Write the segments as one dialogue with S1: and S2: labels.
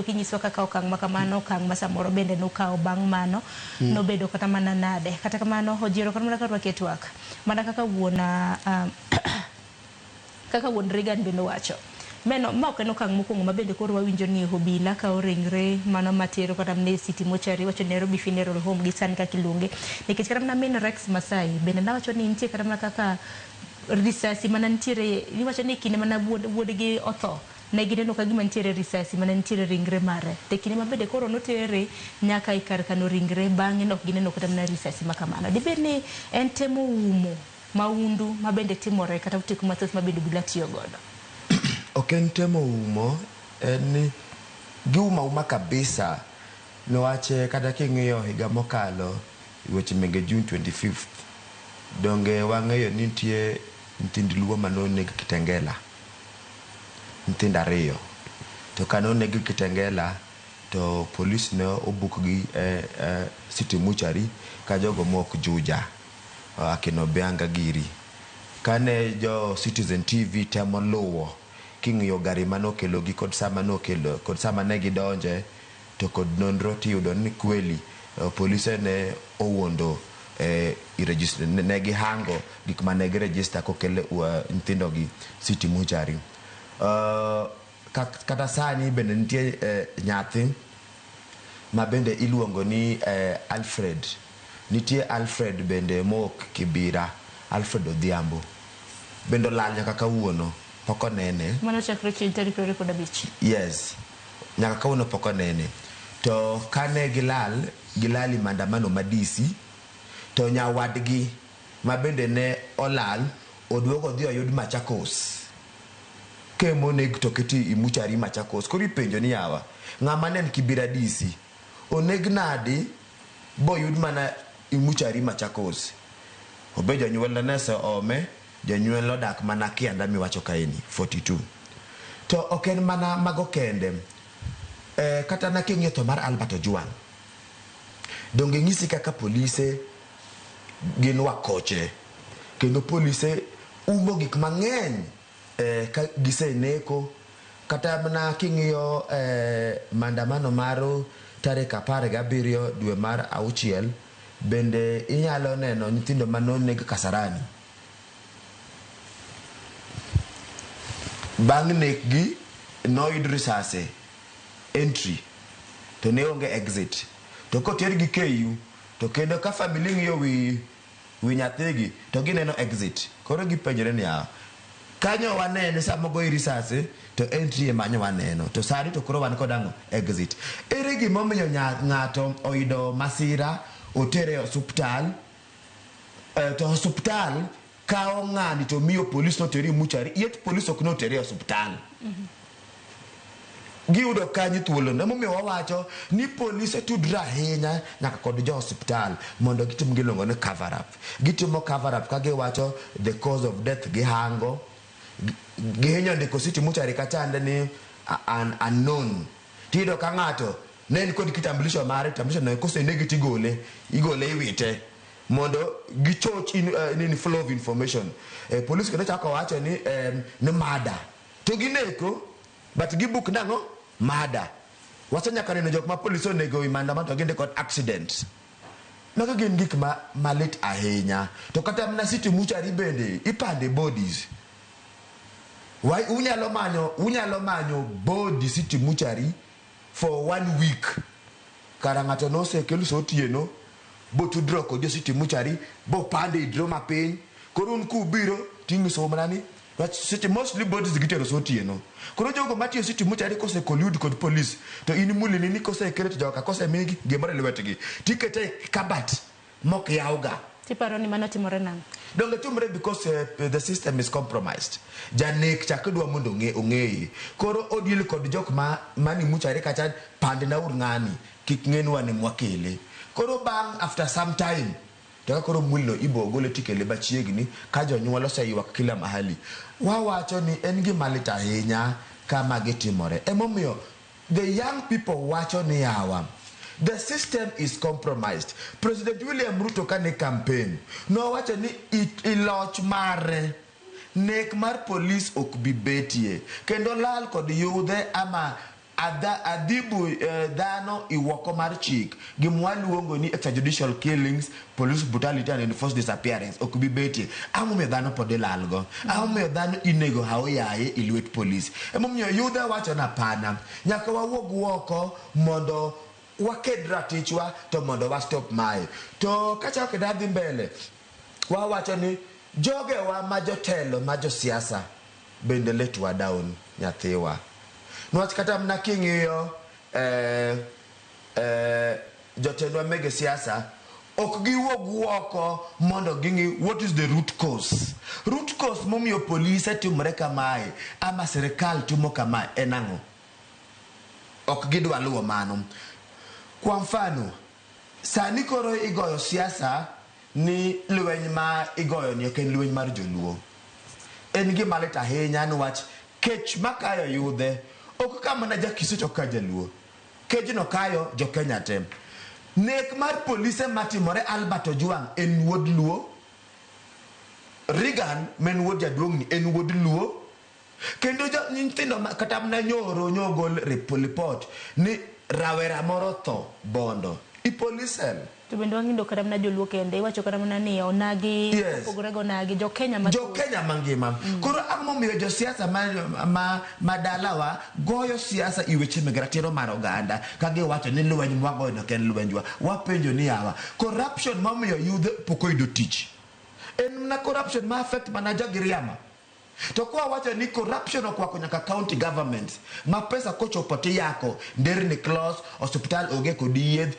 S1: Kinyiso kaka okang' makamano okang' ma samoro bende nokawo bang' mano nobedo kata mana nade kata kamano Ojiro kata mana karwa ketwak mana kaka wuon Regan bende wacho meno ma ok en okang' mokwongo ma bende koro wawinjo ni Obila kawo ringre mano matero kata ne City Mortuary wacho Nairobi Funeral Home gi sani kaka iluonge nikech kata mana min Rex Masai bende nawacho ni nitie kata mana kaka risasi mana nitiere iwacho ni kinde mana wuodgi otho ne gineno ka gima nitiere risasi mana nitiere ringre mare te kinde mabede koro notere nyaka ikar kano ringre bang'e nok gineno kata mana risasi makamano dibed ni en temo umo maundu mabende timore kata utiku mathoth mabende Obila tiyo godo.
S2: Ok en temo umo en ni giuma kabisa niwache kata king'iyo higa mokalo weche mege June 25th donge wang'eyo ni nitie nyithind luo manoneg Kitengela nyithindo 2 to kanoneg Kitengela to polis ne obukgi City Mortuary ka jogo mok juja akino Bianga giri kane jo Citizen TV temo luwo king'iyo gari manokelo gi kod sama nokelo kod sama ne gidonje to kod nonro tiyudo ni kweli polise ne owuondo i-register ne gihango gik mane gi-register kokele nyithindo gi City Mortuary. Kata sani bende nitie nyathi ma bende iluongo ni Alfred nitie Alfred bende mok Kibira Alfred Odhiambo bende olal nyaka kawuono pok onene
S1: mano chakre chieng' tarik 25.
S2: Yes nyaka kawuono pok onene to kane gilali maandamano madisi to nyawadgi ma bende ne olal oduogo dhi oyud Machakos kemoneg to keti i Mortuary Machakos koro ipenjo ni yawa ng'ama nen Kibira DC oneg nadi boyud mana i Mortuary Machakos obe jonyuol nese ome jonyuol odak mana Kianda miwacho kaeni 42 to ok en mana mago kende kata na king'iyo to mar Albert Ojwang donge ng'isi kaka polise gin wakoche kendo polise umo gik mang'eny ka giseneko kata mana king'iyo maandamano maro tarik 17 dwe mar 6 bende inyalo neno nyithindo manoneg Kasarani bang' nekgi noyud risase entry to ne onge exit to kotergi KU to kendo ka family ng'iyo wi nyathigi to gineno exit koro gipenjore ni kanyo wanene sama goyi risase to entry emanyo waneno to sani to koro wan kodang'o exit ere gimomiyo ng'ato oyudo masira otere osiptal to osiptal kawo ng'ani to miyo polis notere Mortuary yet polis ok notere osiptal giyudo kanyo thuolo emomiyo wawacho ni polise tudre ahinya nyaka kod jo osiptal mondo gitim gilongo ni cover up gitimo cover up ka giwacho the cause of death gihango gihinyo ndiko City Mortuary kachande ni unknown tido ka ng'ato ne en kod kitambulisho mare kitambulisho no kosenegi tigole iwite mondo gichoch in flow of information police kendo chako wacho ni mada to gineko but gibuk nango mada wacho nyaka neno jok ma police onego maandamano to ginde kod accident mago gin gik malit ahinya to kata mna City Mortuary bende ipande bodies why unyalo manyo body City Mortuary for 1 week kara ng'ato nosekelu sotieno bo tudro ko jo City Mortuary bo pande idro mapiny koro kubiro tingiso manani but City mostly bodies gitero sotieno koro jogo matiyo City Mortuary kose collude kod police to in mulini ni kose kere to joka kose migi gemore lwetgi tikete kabat mok yawga
S1: tiparo ni mano timore nang
S2: donge timore because the system is compromised janek chakdwa mondo ong'eye koro odil kod jok mani Mortuary kacha pande na ng'ani kik ng'enwa ni mwakele koro bang after some time to koro mulno ibo gole tikele bachiegni ka jonyuol oseywak kila mahali wawacho ni en gima lit ahinya kama gitimore emomiyo the young people wacho ni yawa the system is compromised. President William Ruto kane campaign no wacho ni iloch mare nek mar police ok bi betie kendo lal kod yudhe ama adhibu dhano iwoko mar chik gimwa luongo ni extrajudicial killings, police brutality and enforced disappearance ok bi betie. Ang'omiyo dhano pod ilalgo, ang'omiyo dhano inego haoyaye ilwet police. Emomiyo yudhe wacho na pana nyaka wawuog woko mondo waked ratichwa to mondo wa stop mae. To kachako dhi mbele wawacho ni jogewa ma jotelo ma josiasa bende letwa down nyathiwa. Nwach kata mna king'iyo jotendwa mege siasa ok giwuog woko mondo ging'i what is the root cause. Root cause momiyo polise timore kamae ama sirikal timo kamae en ang'o? Ok gidwa luwo mano. Kwa mfano sani koro igoyo siasa ni lweny ma igoyo ni ok en lweny mar joluo. En gima lit ahinya niwach kech makayo yudhe ok kamana jakisi to ka jaluo. Kejno kayo jo Kenya tem. Nek mar polise matimore Albert Ojwang en wuod luo. Reagan men wuod jaduong' ni en wuod luo. Kendo nyithindo kata mna nyoro nyogol report ni rawera moro tho Bondo ipolisel.
S1: To bende wangindo kada mna joluo kende iwacho kada mna ni onagi opogorego onagi jo Kenya
S2: mangima. Koro ang'omiyo jo siasa madalawa goyo siasa iweche meg ratiro mar oganda kagiwacho ni lweny mwagoyo no ken lwenjwa. Wapenjo ni yawa corruption momiyo yudhe pok oyudo tich en mna corruption ma affect mana jogiriama. To kwa wacho ni corruption okwako nyaka county government ma pesa kochopo tiyako nderni close, osiptal onge kod yedh.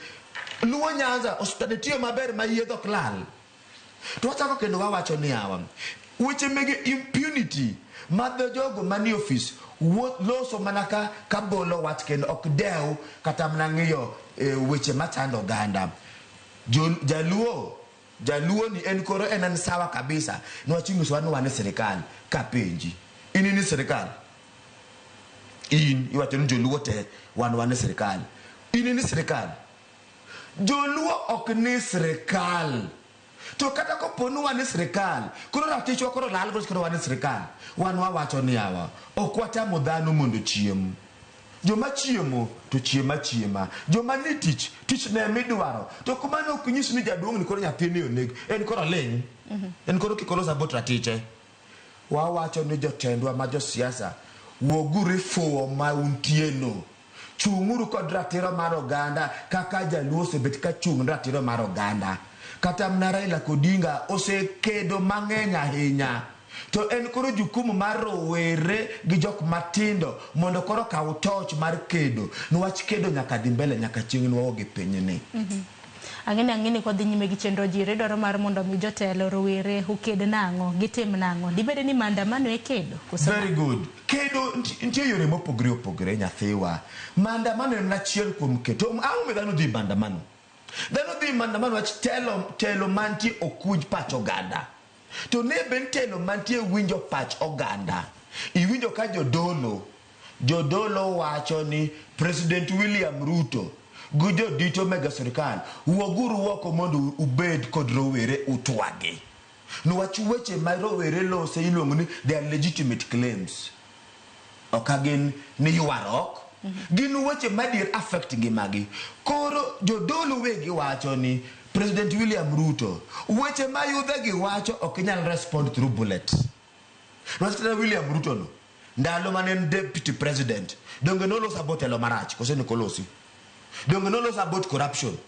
S2: Luo Nyanza osiptal tiyo maber ma yedho klal. To wachako kendo wawacho ni yawa weche mege impunity madho jogo mani office loso manaka kabolo wach kendo ok dew kata mna ng'iyo weche machando oganda. Jaluo ni en koro en sawa kabisa. Nwachinguso wane serikali kapenji ini ni serikali iwacho ni joluo te wane serikali ini ni serikali. Joluo ok ni serikali. To kata koponu wane serikali koro ratichwa koro lalgo koro wane serikali. Wan wawacho ni yawa ok watamo dhano mondo chiem. Joma chiemo to chiema. Joma ni tich ne midwaro. To kumano ok nyis ni jaduong' ni koro nyathini oneg. En koro ling. En koro kikolo sabot ratiche. Wawacho ni jotendwa ma josiasa wogure fuo ma untieno. Chung'uru kod ratiro mar oganda kaka jaluo osebet ka chung' ratiro mar oganda. Kata mna Raila Odinga osekedo mang'eny ahinya. To en koro jukumu mar rowere gi jok matindo mondo koro kaw toch mar kedo. Nwach kedo nyaka dhi mbele nyaka chieng' nwaoge pinyni.
S1: Ang'eni kwa dhi nyime gi chenro jire dwaro mar mondo mi jotelo rowere uked nang'o gitim nang'o. Dibede ni maandamano e kedo.
S2: Very good. Kedo nitie yore mopogore nyathiwa. Maandamano en achiel kuom keto. Ang'o dhano dhi maandamano. Dhano dhi maandamano wach telo mantie okuj pach oganda. To ne ben telo mantie winjo pach oganda. Iwinjo ka jodolo wacho ni President William Ruto gujo dito mega serikal wuoguru woko mondo ubed kod rowere utwagi. Nwach weche ma rowere lose iluongo ni their legitimate claims. Okagin ni yuarok. Gin weche madier affect ngimagi. Koro jodolo wegi wacho ni President William Ruto weche ma yudhe gi wacho ok nyal respond through bullet. Nwach William Ruto no ndalo manen deputy president donge noloso about telo marach kose ni kolosi. Donge noloso about corruption.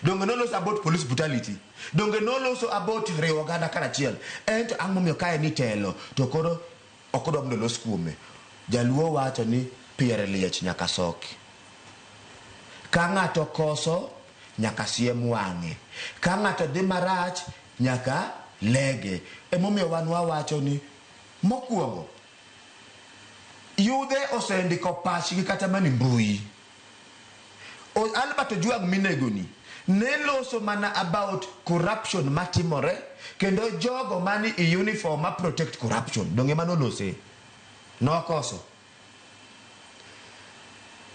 S2: Donge noloso about police brutality. Donge noloso about riwo oganda karachiel. Ento ang'omiyo kae ni telo to koro okodwa mno los kuome. Jaluo wacho ni piere liech nyaka soki. Ka ng'ato koso nyaka siem wang'e. Ka ng'ato dhi marach nyaka lege. Emomiyo wan wawacho ni mokwongo yudhe osendiko pachgi kata mani mbui. Albert Ojwang minegoni ne loso mana about corruption matimore kendo jogo mani i uniform ma protect corruption. Donge mano lose nokoso.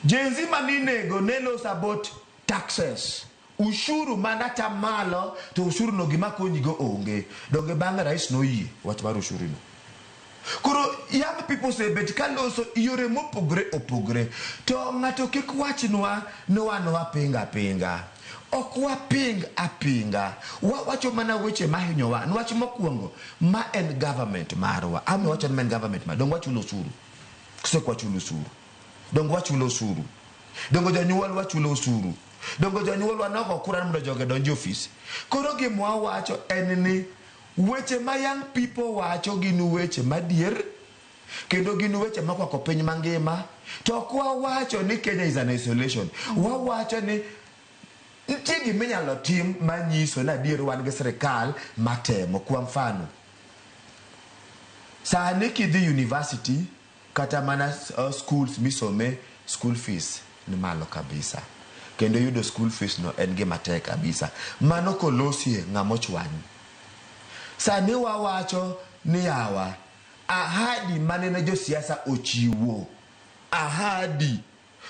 S2: Jenzi maninego ne loso about taxes. Ushuru mana tamalo to ushuru no gima konyigo onge. Donge banga rais no yie wach mar ushuru no. Koro young people say bet kaloso yore opogre to ng'ato kik wachnwa ni wan wapinga ok waping apinga wacho mana weche mahinyowa nwach mokwongo ma en government marwa wacho ni en government ma dong wachulo osuru kuseko wachulo osuru dong wachulo osuru dong jonyuol wachulo osuru dong jonyuol wanoko kuran mondo joge donjo office. Koro gimwa wacho en ni weche ma young people wacho gin weche madier kendo gin weche makwako piny mangima to ok wawacho ni Kenya is an isolation. Wawacho ni nitie giminyalo tim manyiso ni adier wan gi sirikal matemo. Kwa mfano sani kidhi university kata mana schools misome school fees ni malo kabisa kendo yudo school fees no en gima tek kabisa. Mano kolosie ng'amochwany. Sani wawacho ni yawa ahadi manene josiasa ochiwo ahadi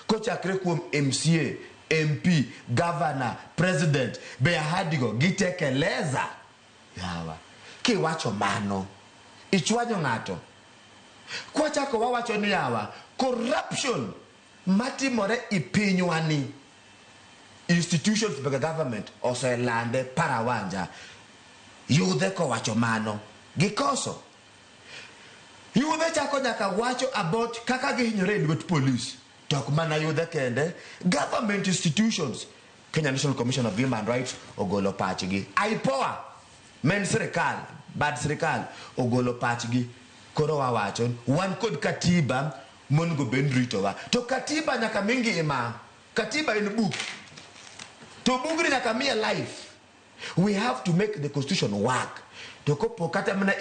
S2: kochakre kuom MCA, MP, governor, president be ahadi go gitekeleza. Yawa kiwacho mano ichwanyo ng'ato. Kwachako wawacho ni yawa corruption matimore ipinywani institutions bega government oselande parawanja. Yudhe kowacho mano gikoso. Yudhe chako nyaka wacho about kaka gihinyore e lwet police. Tok mana yudhe kende, government institutions, Kenya National Commission of Human Rights ogolo pachgi. IPOA men sirikal, bad sirikal ogolo pachgi. Koro wawacho wan kod katiba monego bed ritowa. To katiba nyaka mingi ima. Katiba in book. To bugri nyaka miye life. We have to make the constitution work. To kopo kata mana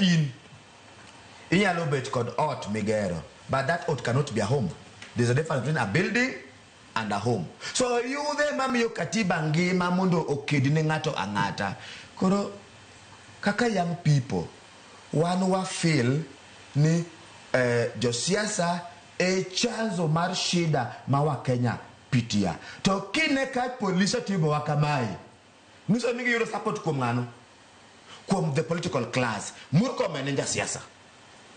S2: inyalo bet kod ot migero, but that ot cannot be a home. There's a difference between a building and a home. So yudhe mamiyo katiba ngima mondo okedine ng'ato ang'ata. Koro kaka young people wan feel ni josiasa e chanzo mar shida ma wa Kenya pitia. To kine ka polisi tibo wakamae Miso nigi yuro support kuom ng'ano, kuom the political class. Murkomen en jasiasa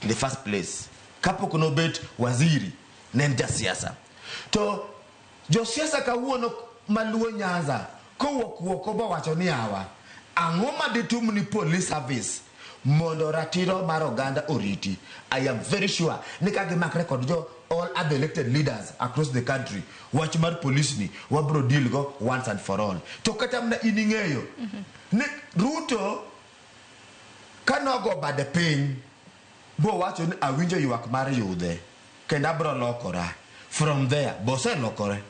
S2: in the first place. Kapok nobet waziri ne en jasiasa. To josiasa kawuono maluo Nyanza kowuok bo wacho ni yawa ang'o maditum ni police service mondo ratiro mar oganda oriti. I am very sure ni ka gimakre kod all other elected leaders across the country wach mar police ni wabro deal go once and for all. To kata mna ining'eyo ni Ruto kanogo bade piny bo wacho ni awinjo ywak mar yudhe kendo abro lokora. From there bose lokore